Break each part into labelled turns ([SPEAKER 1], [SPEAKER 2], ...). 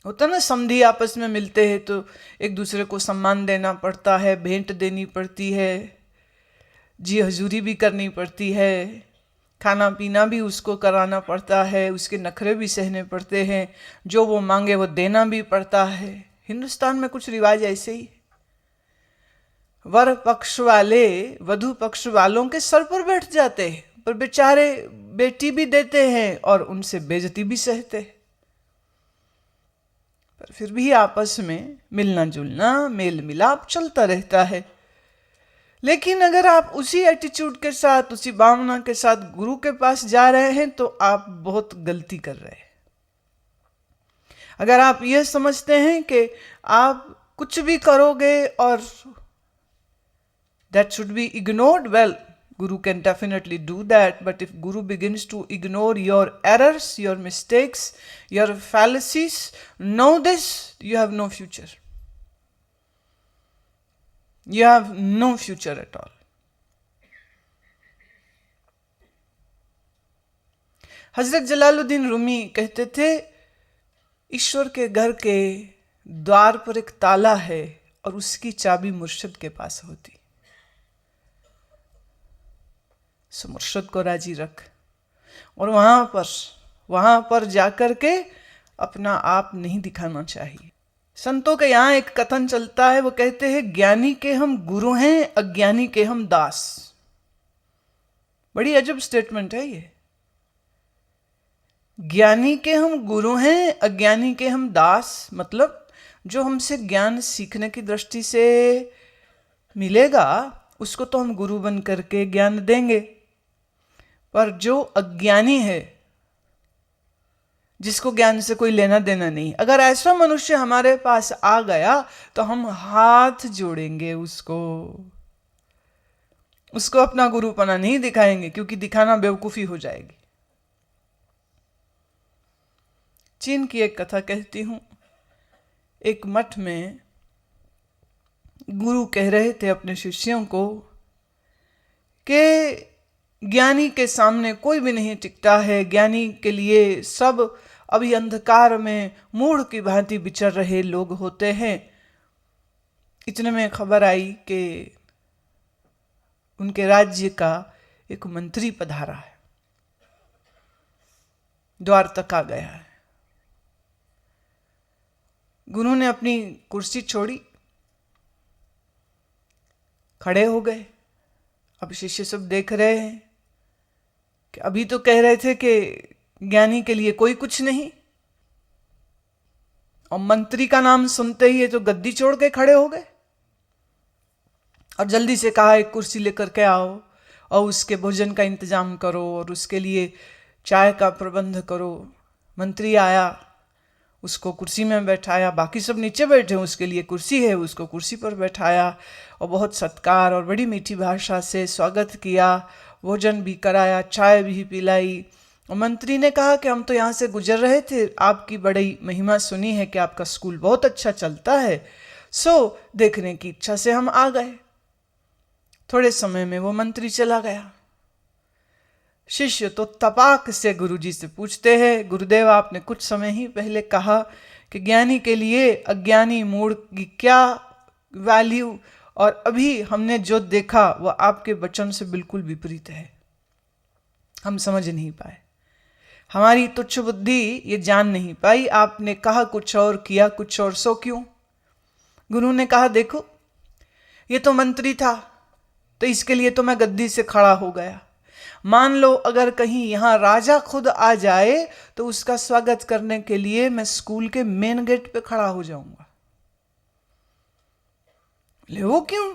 [SPEAKER 1] होता ना, समधी आपस में मिलते हैं तो एक दूसरे को सम्मान देना पड़ता है, भेंट देनी पड़ती है, जी हजूरी भी करनी पड़ती है, खाना पीना भी उसको कराना पड़ता है, उसके नखरे भी सहने पड़ते हैं, जो वो मांगे वो देना भी पड़ता है। हिंदुस्तान में कुछ रिवाज ऐसे ही। वर पक्ष वाले वधु पक्ष वालों के सर पर बैठ जाते हैं, पर बेचारे बेटी भी देते हैं और उनसे बेइज्जती भी सहते हैं, पर फिर भी आपस में मिलना जुलना मेल मिलाप चलता रहता है। लेकिन अगर आप उसी एटीट्यूड के साथ, उसी भावना के साथ गुरु के पास जा रहे हैं तो आप बहुत गलती कर रहे हैं। अगर आप यह समझते हैं कि आप कुछ भी करोगे और that should be ignored, well, Guru can definitely do that, but if Guru begins to ignore your errors, your mistakes, your fallacies, know this, you have no future. You have no future at all. हजरत जलालुद्दीन रूमी कहते थे, ईश्वर के घर के द्वार पर एक ताला है और उसकी चाबी मुर्शिद के पास होती। सो मुर्शिद को राजी रख और वहां पर जाकर के अपना आप नहीं दिखाना चाहिए। संतों के यहाँ एक कथन चलता है, वो कहते हैं, ज्ञानी के हम गुरु हैं, अज्ञानी के हम दास। बड़ी अजब स्टेटमेंट है ये। ज्ञानी के हम गुरु हैं, अज्ञानी के हम दास, मतलब जो हमसे ज्ञान सीखने की दृष्टि से मिलेगा उसको तो हम गुरु बन करके ज्ञान देंगे, पर जो अज्ञानी है, जिसको ज्ञान से कोई लेना देना नहीं, अगर ऐसा मनुष्य हमारे पास आ गया तो हम हाथ जोड़ेंगे उसको अपना गुरुपना नहीं दिखाएंगे, क्योंकि दिखाना बेवकूफी हो जाएगी। चीन की एक कथा कहती हूं। एक मठ में गुरु कह रहे थे अपने शिष्यों को कि ज्ञानी के सामने कोई भी नहीं टिकता है, ज्ञानी के लिए सब अभी अंधकार में मूढ़ की भांति विचर रहे लोग होते हैं। इतने में खबर आई कि उनके राज्य का एक मंत्री पधारा है, द्वार तक आ गया है। गुरु ने अपनी कुर्सी छोड़ी, खड़े हो गए। अब शिष्य सब देख रहे हैं कि अभी तो कह रहे थे कि ज्ञानी के लिए कोई कुछ नहीं, और मंत्री का नाम सुनते ही ये तो गद्दी छोड़ के खड़े हो गए और जल्दी से कहा, एक कुर्सी लेकर के आओ और उसके भोजन का इंतजाम करो और उसके लिए चाय का प्रबंध करो। मंत्री आया, उसको कुर्सी में बैठाया, बाकी सब नीचे बैठे, उसके लिए कुर्सी है, उसको कुर्सी पर बैठाया और बहुत सत्कार और बड़ी मीठी भाषा से स्वागत किया, भोजन भी कराया, चाय भी पिलाई। और मंत्री ने कहा कि हम तो यहाँ से गुजर रहे थे, आपकी बड़ी महिमा सुनी है कि आपका स्कूल बहुत अच्छा चलता है, सो देखने की इच्छा से हम आ गए। थोड़े समय में वो मंत्री चला गया। शिष्य तो तपाक से गुरुजी से पूछते हैं, गुरुदेव आपने कुछ समय ही पहले कहा कि ज्ञानी के लिए अज्ञानी मूढ़ की क्या वैल्यू, और अभी हमने जो देखा वह आपके वचन से बिल्कुल विपरीत है। हम समझ नहीं पाए, हमारी तुच्छ बुद्धि ये जान नहीं पाई, आपने कहा कुछ और किया कुछ और, सो क्यों? गुरु ने कहा, देखो ये तो मंत्री था तो इसके लिए तो मैं गद्दी से खड़ा हो गया। मान लो अगर कहीं यहां राजा खुद आ जाए तो उसका स्वागत करने के लिए मैं स्कूल के मेन गेट पे खड़ा हो जाऊंगा। ले वो क्यों?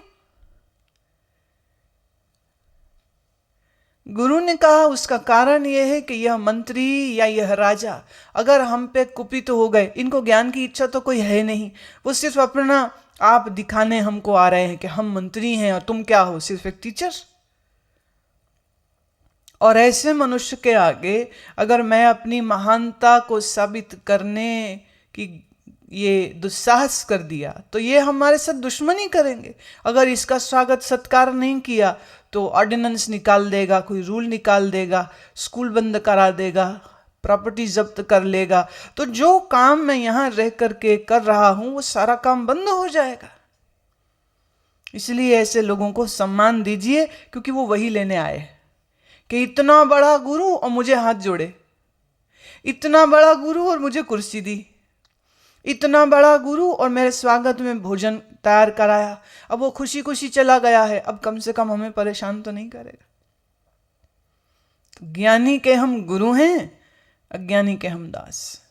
[SPEAKER 1] गुरु ने कहा, उसका कारण यह है कि यह मंत्री या यह राजा अगर हम पे कुपित हो गए, इनको ज्ञान की इच्छा तो कोई है नहीं, वो सिर्फ अपना आप दिखाने हमको आ रहे हैं कि हम मंत्री हैं और तुम क्या हो, सिर्फ एक टीचर। और ऐसे मनुष्य के आगे अगर मैं अपनी महानता को साबित करने की ये दुस्साहस कर दिया तो ये हमारे साथ दुश्मनी करेंगे। अगर इसका स्वागत सत्कार नहीं किया तो ऑर्डिनेंस निकाल देगा, कोई रूल निकाल देगा, स्कूल बंद करा देगा, प्रॉपर्टी जब्त कर लेगा, तो जो काम मैं यहां रह करके कर रहा हूं वो सारा काम बंद हो जाएगा। इसलिए ऐसे लोगों को सम्मान दीजिए, क्योंकि वो वही लेने आए कि इतना बड़ा गुरु और मुझे हाथ जोड़े, इतना बड़ा गुरु और मुझे कुर्सी दी, इतना बड़ा गुरु और मेरे स्वागत में भोजन तैयार कराया। अब वो खुशी खुशी चला गया है, अब कम से कम हमें परेशान तो नहीं करेगा। तो ज्ञानी के हम गुरु हैं, अज्ञानी के हम दास।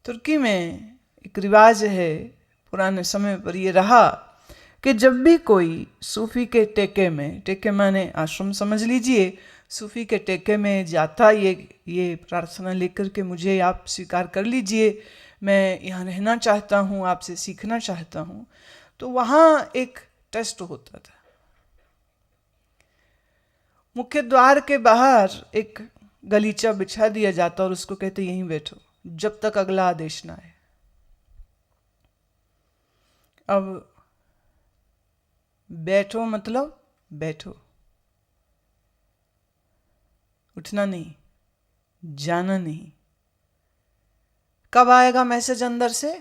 [SPEAKER 1] तुर्की में एक रिवाज है, पुराने समय पर यह रहा कि जब भी कोई सूफी के टेके में, टेके माने आश्रम समझ लीजिए, सूफी के टेके में जाता ये प्रार्थना लेकर के मुझे आप स्वीकार कर लीजिए, मैं यहाँ रहना चाहता हूँ, आपसे सीखना चाहता हूँ, तो वहाँ एक टेस्ट होता था। मुख्य द्वार के बाहर एक गलीचा बिछा दिया जाता और उसको कहते यहीं बैठो जब तक अगला आदेश ना आए। अब बैठो मतलब बैठो, उठना नहीं, जाना नहीं। कब आएगा मैसेज अंदर से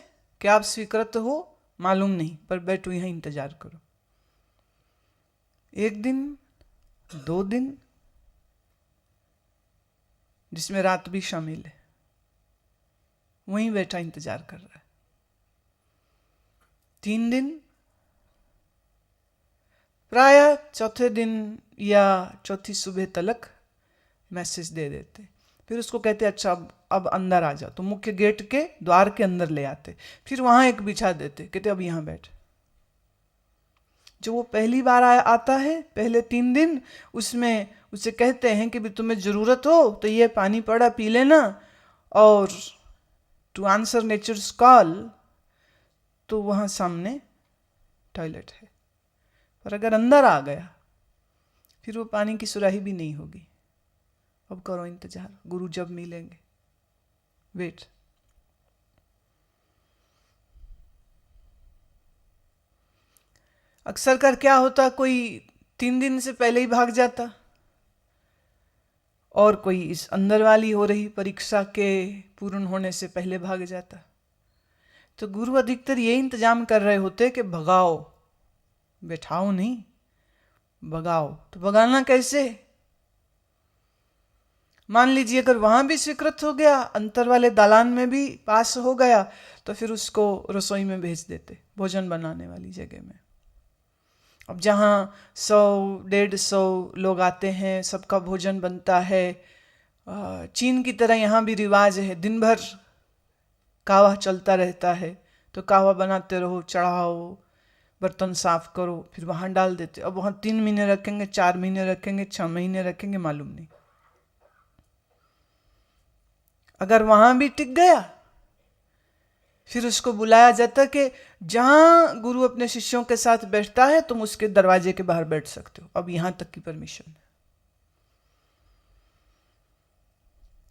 [SPEAKER 1] कि आप स्वीकृत हो मालूम नहीं, पर बैठो यहां इंतजार करो। 1 दिन 2 दिन, जिसमें रात भी शामिल है, वहीं बैठा इंतजार कर रहा है। 3 दिन, प्राय चौथे दिन या चौथी सुबह तलक मैसेज दे देते। फिर उसको कहते अच्छा अब अंदर आ जा, तो मुख्य गेट के द्वार के अंदर ले आते, फिर वहां एक बिछा देते, कहते अब यहां बैठ। जो वो पहली बार आता है, पहले 3 दिन, उसमें उसे कहते हैं कि भी तुम्हें जरूरत हो तो ये पानी पड़ा पी लेना, और टू आंसर नेचर्स कॉल, तो वहां सामने टॉयलेट है। पर अगर अंदर आ गया फिर वो पानी की सुराही भी नहीं होगी। अब करो इंतजार, गुरु जब मिलेंगे, वेट। अक्सर कर क्या होता, कोई 3 दिन से पहले ही भाग जाता, और कोई इस अंदर वाली हो रही परीक्षा के पूर्ण होने से पहले भाग जाता। तो गुरु अधिकतर ये इंतजाम कर रहे होते कि भगाओ, बैठाओ नहीं, भगाओ। तो भगाना कैसे? मान लीजिए अगर वहां भी स्वीकृत हो गया, अंतर वाले दालान में भी पास हो गया, तो फिर उसको रसोई में भेज देते, भोजन बनाने वाली जगह में। अब जहाँ 100-150 लोग आते हैं, सबका भोजन बनता है। चीन की तरह यहाँ भी रिवाज है, दिन भर कावा चलता रहता है, तो कावा बनाते रहो, चढ़ाओ, बर्तन साफ करो, फिर वहाँ डाल देते। अब वहाँ 3 महीने रखेंगे, 4 महीने रखेंगे, 6 महीने रखेंगे, मालूम नहीं। अगर वहां भी टिक गया, फिर उसको बुलाया जाता कि जहां गुरु अपने शिष्यों के साथ बैठता है तुम उसके दरवाजे के बाहर बैठ सकते हो, अब यहां तक की परमिशन है।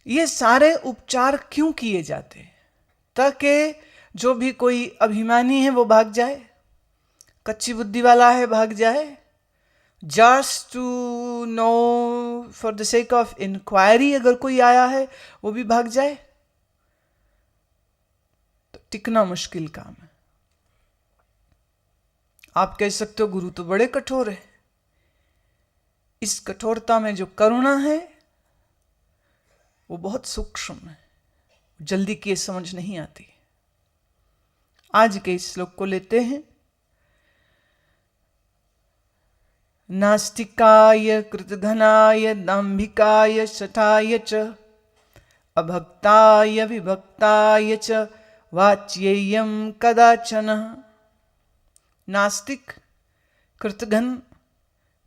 [SPEAKER 1] ये सारे उपचार क्यों किए जाते हैं? ताकि जो भी कोई अभिमानी है वो भाग जाए, कच्ची बुद्धि वाला है भाग जाए, just to know for the sake of inquiry अगर कोई आया है वो भी भाग जाए। तो टिकना मुश्किल काम है। आप कह सकते हो गुरु तो बड़े कठोर है। इस कठोरता में जो करुणा है वो बहुत सूक्ष्म है, जल्दी की समझ नहीं आती। आज के इस श्लोक को लेते हैं। नास्तिकाय कृतघ्नाय दाम्भिकाय शठाय च अभक्ताय विभक्ताय च वाच्येयं कदाचन। नास्तिक, कृतघ्न,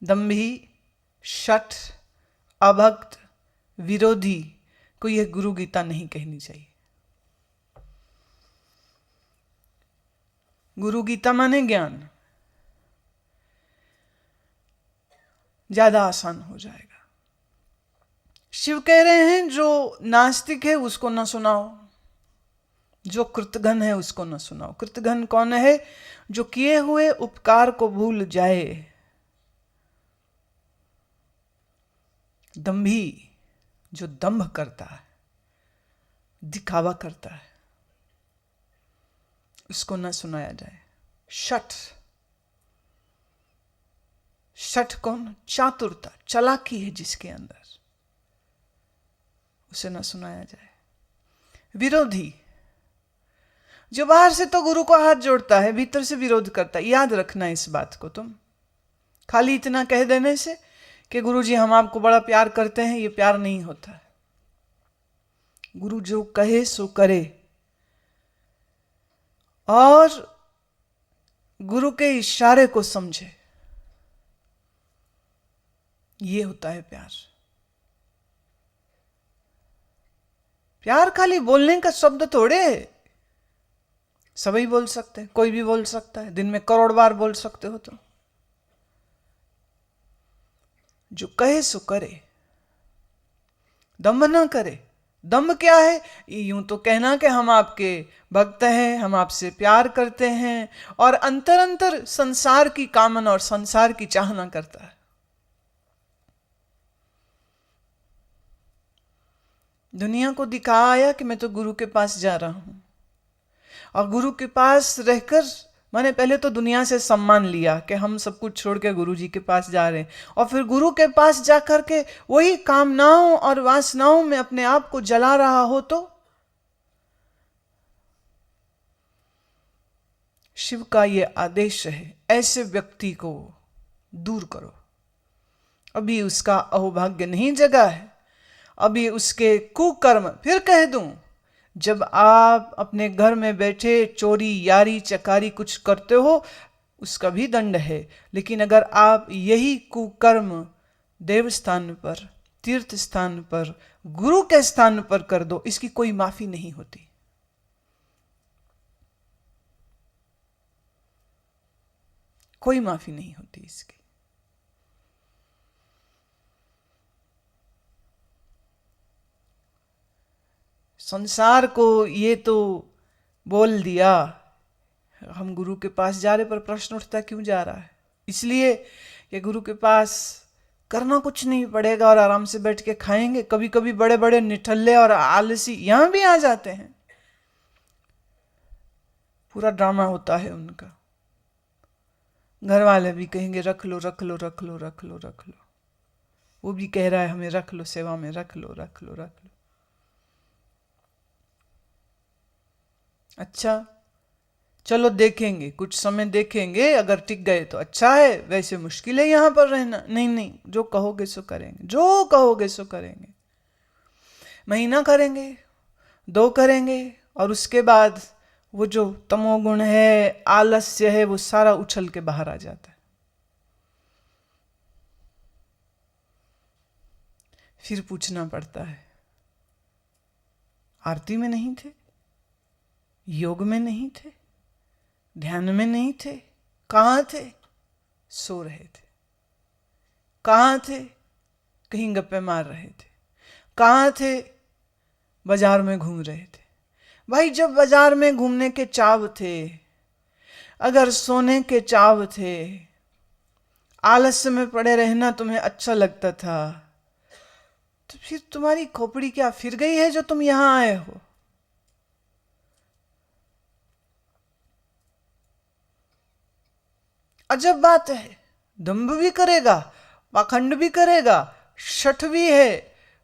[SPEAKER 1] दंभी, शठ, अभक्त, विरोधी को यह गुरु गीता नहीं कहनी चाहिए। गुरु गीता माने ज्ञान, ज्यादा आसान हो जाएगा। शिव कह रहे हैं जो नास्तिक है उसको न सुनाओ, जो कृतघ्न है उसको न सुनाओ। कृतघ्न कौन है? जो किए हुए उपकार को भूल जाए। दंभी, जो दंभ करता है, दिखावा करता है, उसको न सुनाया जाए। शठ, शठ कौन? चातुरता, चालाकी है जिसके अंदर, उसे न सुनाया जाए। विरोधी, जो बाहर से तो गुरु को हाथ जोड़ता है, भीतर से विरोध करता है। याद रखना इस बात को तुम। खाली इतना कह देने से कि गुरु जी हम आपको बड़ा प्यार करते हैं, ये प्यार नहीं होता है। गुरु जो कहे सो करे, और गुरु के इशारे को समझे, ये होता है प्यार। प्यार खाली बोलने का शब्द थोड़े है। सभी बोल सकते हैं, कोई भी बोल सकता है, दिन में करोड़ बार बोल सकते हो। तो जो कहे सो करे, दम्भ ना करे। दम्भ क्या है? यूं तो कहना कि हम आपके भक्त हैं, हम आपसे प्यार करते हैं, और अंतर अंतर संसार की कामना और संसार की चाहना करता है। दुनिया को दिखाया कि मैं तो गुरु के पास जा रहा हूं, और गुरु के पास रहकर मैंने पहले तो दुनिया से सम्मान लिया कि हम सब कुछ छोड़ के गुरु जी के पास जा रहे हैं, और फिर गुरु के पास जाकर के वही कामनाओं और वासनाओं में अपने आप को जला रहा हो। तो शिव का ये आदेश है, ऐसे व्यक्ति को दूर करो। अभी उसका अहोभाग्य नहीं जगा है, अभी उसके कुकर्म। फिर कह दूं, जब आप अपने घर में बैठे चोरी यारी चकारी कुछ करते हो, उसका भी दंड है। लेकिन अगर आप यही कुकर्म देव स्थान पर, तीर्थ स्थान पर, गुरु के स्थान पर कर दो, इसकी कोई माफी नहीं होती। कोई माफी नहीं होती इसकी। संसार को ये तो बोल दिया, हम गुरु के पास जा रहे, पर प्रश्न उठता क्यों जा रहा है? इसलिए कि गुरु के पास करना कुछ नहीं पड़ेगा और आराम से बैठ के खाएंगे। कभी कभी बड़े बड़े निठल्ले और आलसी यहां भी आ जाते हैं, पूरा ड्रामा होता है उनका। घर वाले भी कहेंगे रख लो रख लो रख लो रख लो रख लो, वो भी कह रहा है हमें रख लो, सेवा में रख लो रख लो रख लो। अच्छा चलो देखेंगे, कुछ समय देखेंगे, अगर टिक गए तो अच्छा है, वैसे मुश्किल है यहां पर रहना। नहीं नहीं, जो कहोगे सो करेंगे, जो कहोगे सो करेंगे। महीना करेंगे, 2 करेंगे, और उसके बाद वो जो तमोगुण है, आलस्य है, वो सारा उछल के बाहर आ जाता है। फिर पूछना पड़ता है, आरती में नहीं थे, योग में नहीं थे, ध्यान में नहीं थे, कहां थे? सो रहे थे। कहां थे? कहीं गप्पे मार रहे थे। कहां थे? बाजार में घूम रहे थे। भाई जब बाजार में घूमने के चाव थे, अगर सोने के चाव थे, आलस्य में पड़े रहना तुम्हें अच्छा लगता था, तो फिर तुम्हारी खोपड़ी क्या फिर गई है जो तुम यहां आए हो? अजब बात है। दंभ भी करेगा, पाखंड भी करेगा, शठ भी है,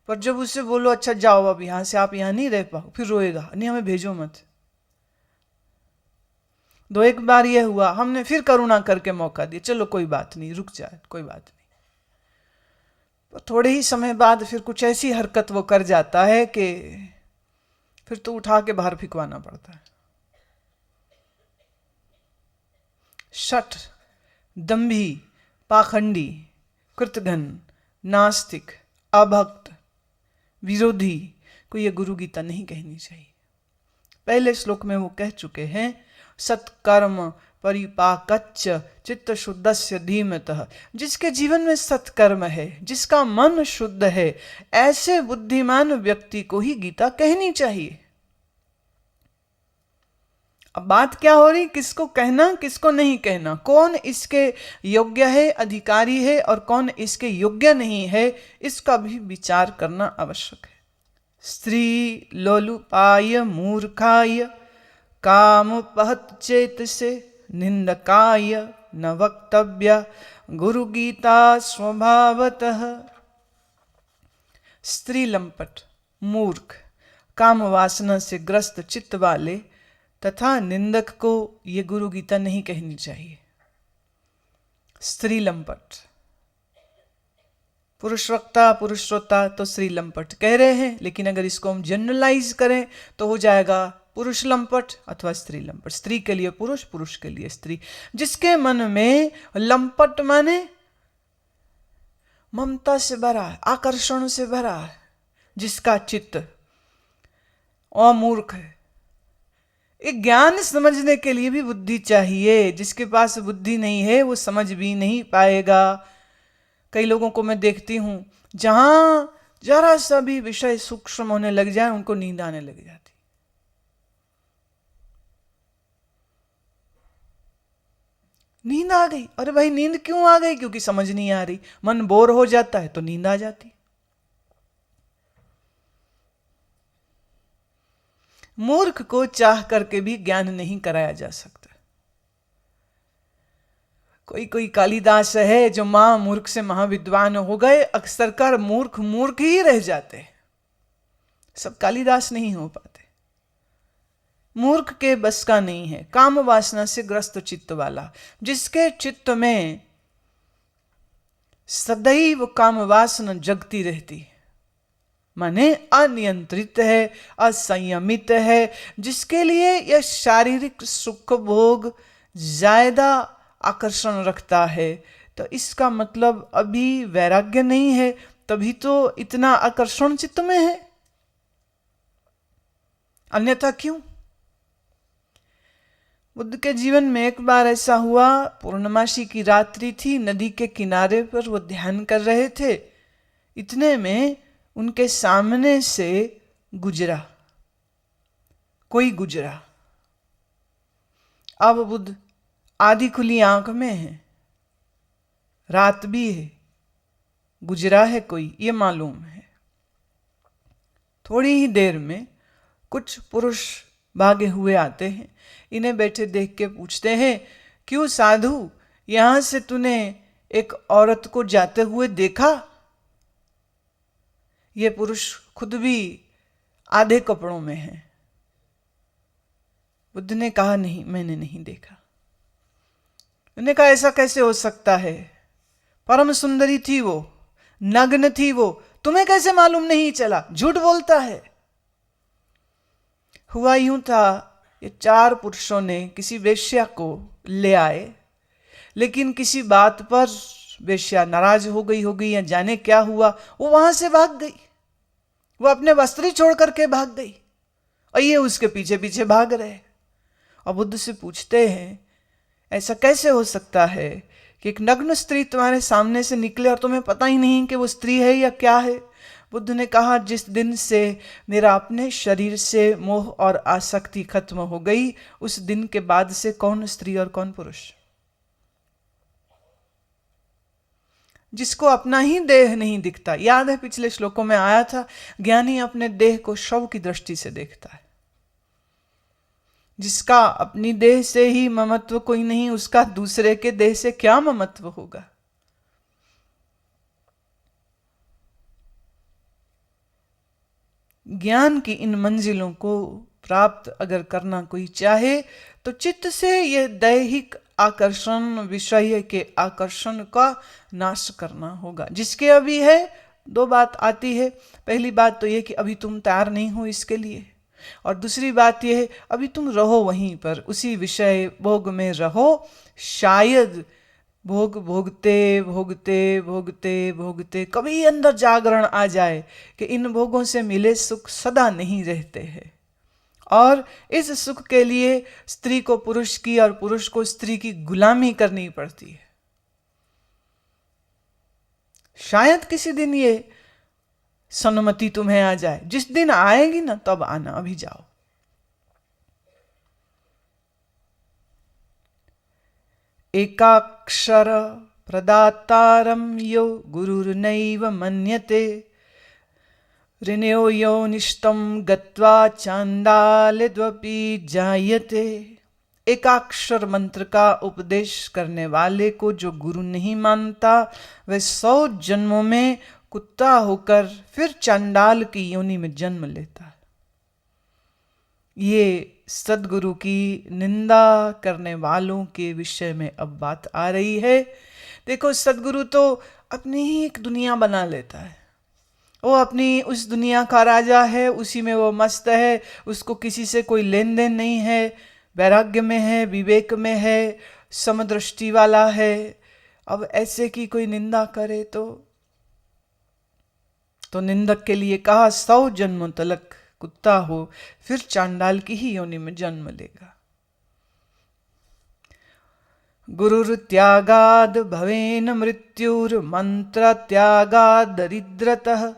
[SPEAKER 1] पर जब उससे बोलो अच्छा जाओ अब यहां से, आप यहां नहीं रह पाओ, फिर रोएगा, नहीं हमें भेजो मत। 2-1 बार यह हुआ, हमने फिर करुणा करके मौका दिया, चलो कोई बात नहीं, रुक जाए, कोई बात नहीं। पर थोड़े ही समय बाद फिर कुछ ऐसी हरकत वो कर जाता है कि फिर तो उठा के बाहर फिकवाना पड़ता है। शठ, दंभी, पाखंडी, कृतघ्न, नास्तिक, अभक्त, विरोधी को यह गुरु गीता नहीं कहनी चाहिए। पहले श्लोक में वो कह चुके हैं, सत्कर्म परिपाकच्च चित्त शुद्धस्य धीमतः। जिसके जीवन में सत्कर्म है, जिसका मन शुद्ध है, ऐसे बुद्धिमान व्यक्ति को ही गीता कहनी चाहिए। अब बात क्या हो रही, किसको कहना किसको नहीं कहना, कौन इसके योग्य है, अधिकारी है, और कौन इसके योग्य नहीं है, इसका भी विचार करना आवश्यक है। स्त्री लोलुपाय मूर्खाय कामुपहत चेतसे निंदकाय न वक्तव्य गुरु गीता स्वभावतः। स्त्री लंपट, मूर्ख, काम वासना से ग्रस्त चित्त वाले तथा निंदक को ये गुरु गीता नहीं कहनी चाहिए। स्त्री लंपट, पुरुष वक्ता पुरुष श्रोता तो स्त्री लंपट कह रहे हैं, लेकिन अगर इसको हम जनरलाइज करें तो हो जाएगा पुरुष लंपट अथवा स्त्री लंपट। स्त्री के लिए पुरुष, पुरुष के लिए स्त्री। जिसके मन में लंपट माने ममता से भरा है, आकर्षण से भरा है, जिसका चित्त अमूर्ख है। एक ज्ञान समझने के लिए भी बुद्धि चाहिए, जिसके पास बुद्धि नहीं है वो समझ भी नहीं पाएगा। कई लोगों को मैं देखती हूं, जहां जरा सा भी विषय सूक्ष्म होने लग जाए उनको नींद आने लग जाती। नींद आ गई, अरे भाई नींद क्यों आ गई? क्योंकि समझ नहीं आ रही। मन बोर हो जाता है तो नींद आ जाती। मूर्ख को चाह करके भी ज्ञान नहीं कराया जा सकता। कोई कोई कालिदास है जो मां मूर्ख से महाविद्वान हो गए, अक्सर कर मूर्ख मूर्ख ही रह जाते। सब कालिदास नहीं हो पाते। मूर्ख के बस का नहीं है, काम वासना से ग्रस्त चित्त वाला, जिसके चित्त में सदैव काम वासना जगती रहती है, माने अनियंत्रित है, असंयमित है, जिसके लिए यह शारीरिक सुख भोग ज्यादा आकर्षण रखता है, तो इसका मतलब अभी वैराग्य नहीं है, तभी तो इतना आकर्षण चित्त में है। अन्यथा क्यों? बुद्ध के जीवन में एक बार ऐसा हुआ, पूर्णमासी की रात्रि थी, नदी के किनारे पर वो ध्यान कर रहे थे। इतने में उनके सामने से गुजरा, कोई गुजरा। अब बुद्ध आधी खुली आंख में है, रात भी है, गुजरा है कोई, ये मालूम है। थोड़ी ही देर में कुछ पुरुष भागे हुए आते हैं, इन्हें बैठे देख के पूछते हैं, क्यों साधु, यहां से तूने एक औरत को जाते हुए देखा? ये पुरुष खुद भी आधे कपड़ों में है। बुद्ध ने कहा, नहीं, मैंने नहीं देखा। उन्होंने कहा, ऐसा कैसे हो सकता है? परम सुंदरी थी वो, नग्न थी वो, तुम्हें कैसे मालूम नहीं चला? झूठ बोलता है। हुआ यूं था, ये 4 पुरुषों ने किसी वेश्या को ले आए, लेकिन किसी बात पर वेश्या नाराज हो गई या जाने क्या हुआ, वो वहां से भाग गई। वो अपने वस्त्र छोड़ करके भाग गई और ये उसके पीछे पीछे भाग रहे। और बुद्ध से पूछते हैं, ऐसा कैसे हो सकता है कि एक नग्न स्त्री तुम्हारे सामने से निकले और तुम्हें पता ही नहीं कि वो स्त्री है या क्या है? बुद्ध ने कहा, जिस दिन से मेरा अपने शरीर से मोह और आसक्ति खत्म हो गई, उस दिन के बाद से कौन स्त्री और कौन पुरुष? जिसको अपना ही देह नहीं दिखता, याद है पिछले श्लोकों में आया था, ज्ञानी अपने देह को शव की दृष्टि से देखता है। जिसका अपनी देह से ही ममत्व कोई नहीं, उसका दूसरे के देह से क्या ममत्व होगा? ज्ञान की इन मंजिलों को प्राप्त अगर करना कोई चाहे तो चित्त से यह दैहिक आकर्षण, विषय के आकर्षण का नाश करना होगा। जिसके अभी है, 2 बात आती है। पहली बात तो यह कि अभी तुम तैयार नहीं हो इसके लिए, और दूसरी बात यह है अभी तुम रहो वहीं पर, उसी विषय भोग में रहो। शायद भोग भोगते भोगते भोगते भोगते कभी अंदर जागरण आ जाए कि इन भोगों से मिले सुख सदा नहीं रहते हैं, और इस सुख के लिए स्त्री को पुरुष की और पुरुष को स्त्री की गुलामी करनी पड़ती है। शायद किसी दिन ये सन्मति तुम्हें आ जाए। जिस दिन आएगी ना तब आना, अभी जाओ। एकाक्षर प्रदातारं यो गुरुर्नैव मन्यते ऋण्यो योनिष्टं गत्वा चाण्डालद्वपि जायते। एकाक्षर मंत्र का उपदेश करने वाले को जो गुरु नहीं मानता वह 100 जन्मों में कुत्ता होकर फिर चांडाल की योनि में जन्म लेता है। ये सदगुरु की निंदा करने वालों के विषय में अब बात आ रही है। देखो, सदगुरु तो अपनी ही एक दुनिया बना लेता है। वो अपनी उस दुनिया का राजा है, उसी में वो मस्त है, उसको किसी से कोई लेन देन नहीं है, वैराग्य में है, विवेक में है, समदृष्टि वाला है। अब ऐसे की कोई निंदा करे तो निंदक के लिए कहा 100 जन्मों तलक कुत्ता हो फिर चांडाल की ही योनि में जन्म लेगा। गुरुर्त्यागाद भवेन मृत्युर मंत्र त्यागाद दरिद्रतः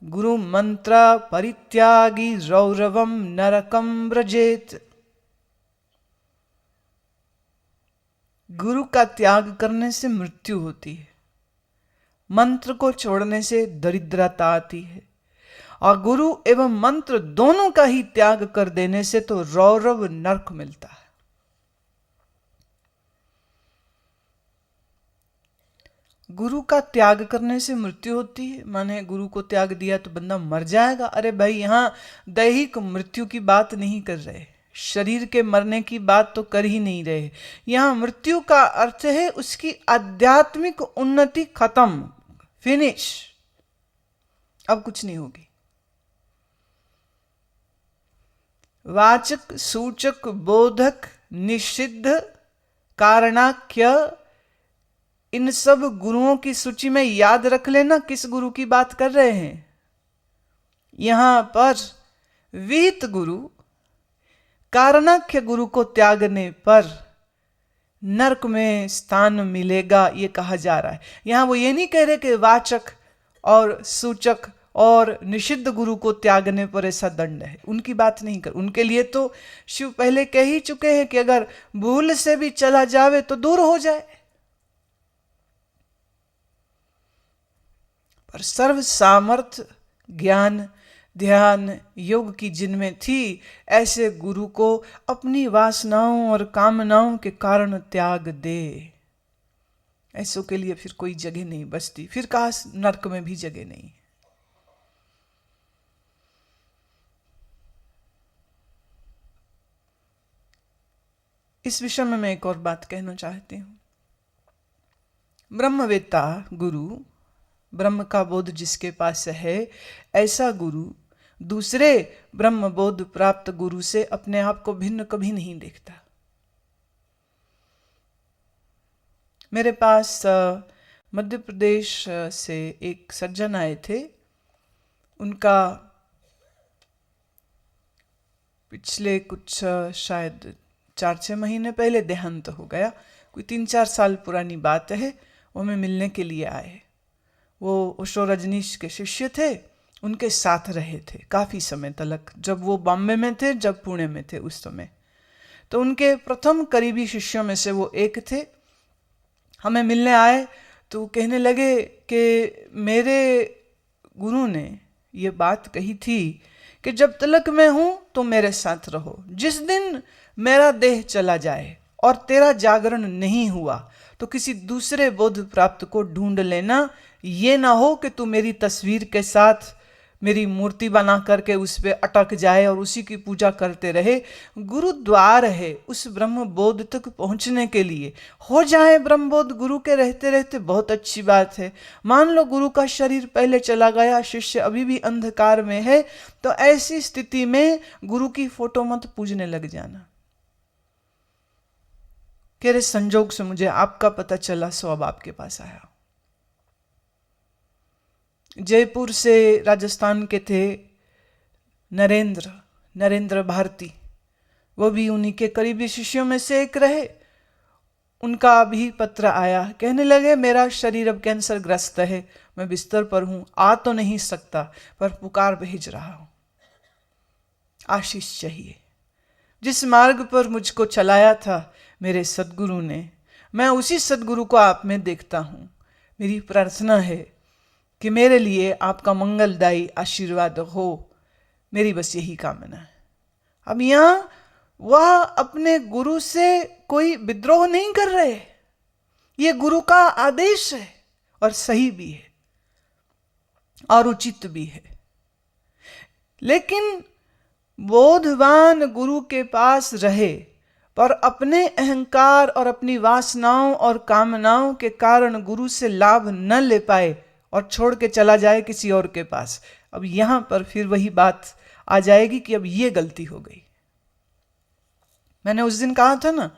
[SPEAKER 1] गुरु मंत्र परित्यागी रौरवम नरकम व्रजेत। गुरु का त्याग करने से मृत्यु होती है, मंत्र को छोड़ने से दरिद्रता आती है, और गुरु एवं मंत्र दोनों का ही त्याग कर देने से तो रौरव नरक मिलता है। गुरु का त्याग करने से मृत्यु होती है, माने गुरु को त्याग दिया तो बंदा मर जाएगा। अरे भाई, यहां दैहिक मृत्यु की बात नहीं कर रहे, शरीर के मरने की बात तो कर ही नहीं रहे। यहां मृत्यु का अर्थ है उसकी आध्यात्मिक उन्नति खत्म, फिनिश, अब कुछ नहीं होगी। वाचक, सूचक, बोधक, निषिद्ध, कारणाख्य, इन सब गुरुओं की सूची में याद रख लेना किस गुरु की बात कर रहे हैं। यहां पर विहित गुरु, कारणाख्य गुरु को त्यागने पर नरक में स्थान मिलेगा, ये कहा जा रहा है। यहां वो ये नहीं कह रहे कि वाचक और सूचक और निषिद्ध गुरु को त्यागने पर ऐसा दंड है, उनकी बात नहीं कर। उनके लिए तो शिव पहले कह ही चुके हैं कि अगर भूल से भी चला जावे तो दूर हो जाए। पर सर्व सामर्थ्य, ज्ञान, ध्यान, योग की जिनमें थी, ऐसे गुरु को अपनी वासनाओं और कामनाओं के कारण त्याग दे। ऐसों के लिए फिर कोई जगह नहीं बचती, फिर कहा नरक में भी जगह नहीं। इस विषय में मैं एक और बात कहना चाहती हूं। ब्रह्मवेत्ता गुरु, ब्रह्म का बोध जिसके पास है, ऐसा गुरु दूसरे ब्रह्म बोध प्राप्त गुरु से अपने आप को भिन्न कभी नहीं देखता। मेरे पास मध्य प्रदेश से एक सज्जन आए थे। उनका पिछले कुछ शायद 4-6 महीने पहले देहांत हो गया। कोई 3-4 साल पुरानी बात है। वो हमें मिलने के लिए आए। वो ओशो रजनीश के शिष्य थे, उनके साथ रहे थे काफ़ी समय तलक, जब वो बॉम्बे में थे, जब पुणे में थे उस समय। तो उनके प्रथम करीबी शिष्यों में से वो एक थे। हमें मिलने आए तो कहने लगे कि मेरे गुरु ने ये बात कही थी कि जब तलक मैं हूं तो मेरे साथ रहो, जिस दिन मेरा देह चला जाए और तेरा जागरण नहीं हुआ तो किसी दूसरे बोध प्राप्त को ढूंढ लेना। ये ना हो कि तू मेरी तस्वीर के साथ मेरी मूर्ति बना करके उस पे अटक जाए और उसी की पूजा करते रहे। गुरुद्वार है उस ब्रह्म बोध तक पहुंचने के लिए। हो जाए ब्रह्म बोध गुरु के रहते रहते, बहुत अच्छी बात है। मान लो गुरु का शरीर पहले चला गया, शिष्य अभी भी अंधकार में है, तो ऐसी स्थिति में गुरु की फोटो मत पूजने लग जाना। कह रहे संजोग से मुझे आपका पता चला, सो अब आपके पास आया। जयपुर से राजस्थान के थे नरेंद्र भारती, वो भी उन्हीं के करीबी शिष्यों में से एक रहे। उनका भी पत्र आया, कहने लगे मेरा शरीर अब कैंसर ग्रस्त है, मैं बिस्तर पर हूं, आ तो नहीं सकता पर पुकार भेज रहा हूं, आशीष चाहिए। जिस मार्ग पर मुझको चलाया था मेरे सद्गुरु ने, मैं उसी सद्गुरु को आप में देखता हूं। मेरी प्रार्थना है कि मेरे लिए आपका मंगलदायी आशीर्वाद हो। मेरी बस यही कामना है। अब यहां वह अपने गुरु से कोई विद्रोह नहीं कर रहे। ये गुरु का आदेश है और सही भी है और उचित भी है। लेकिन बोधवान गुरु के पास रहे पर अपने अहंकार और अपनी वासनाओं और कामनाओं के कारण गुरु से लाभ न ले पाए और छोड़ के चला जाए किसी और के पास। अब यहां पर फिर वही बात आ जाएगी कि अब ये गलती हो गई। मैंने उस दिन कहा था ना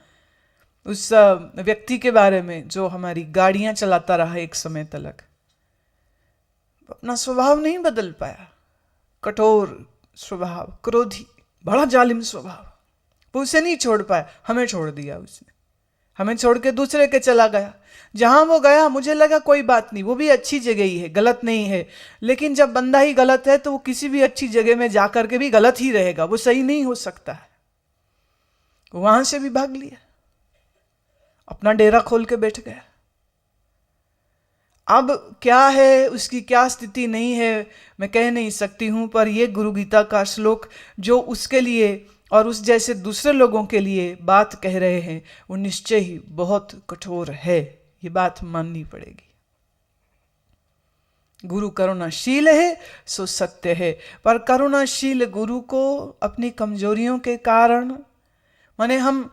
[SPEAKER 1] उस व्यक्ति के बारे में जो हमारी गाड़ियां चलाता रहा एक समय तक, अपना स्वभाव नहीं बदल पाया, कठोर स्वभाव, क्रोधी, बड़ा जालिम स्वभाव, वो उसे नहीं छोड़ पाया। हमें छोड़ दिया उसने, हमें छोड़ के दूसरे के चला गया। जहां वो गया मुझे लगा कोई बात नहीं, वो भी अच्छी जगह ही है, गलत नहीं है। लेकिन जब बंदा ही गलत है तो वो किसी भी अच्छी जगह में जाकर के भी गलत ही रहेगा, वो सही नहीं हो सकता है। वहां से भी भाग लिया, अपना डेरा खोल के बैठ गया। अब क्या है उसकी क्या स्थिति नहीं है मैं कह नहीं सकती हूं, पर यह गुरु गीता का श्लोक जो उसके लिए और उस जैसे दूसरे लोगों के लिए बात कह रहे हैं वो निश्चय ही बहुत कठोर है। ये बात माननी पड़ेगी। गुरु करुणाशील है सो सत्य है, पर करुणाशील गुरु को अपनी कमजोरियों के कारण, माने हम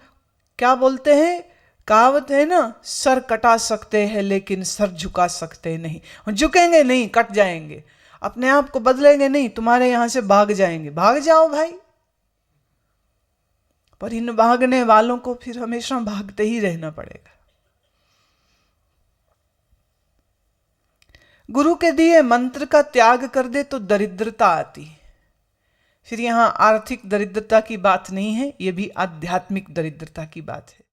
[SPEAKER 1] क्या बोलते हैं, कहावत है ना, सर कटा सकते हैं लेकिन सर झुका सकते नहीं। झुकेंगे नहीं, कट जाएंगे। अपने आप को बदलेंगे नहीं, तुम्हारे यहां से भाग जाएंगे। भाग जाओ भाई, पर इन भागने वालों को फिर हमेशा भागते ही रहना पड़ेगा। गुरु के दिए मंत्र का त्याग कर दे तो दरिद्रता आती। फिर यहां आर्थिक दरिद्रता की बात नहीं है, यह भी आध्यात्मिक दरिद्रता की बात है।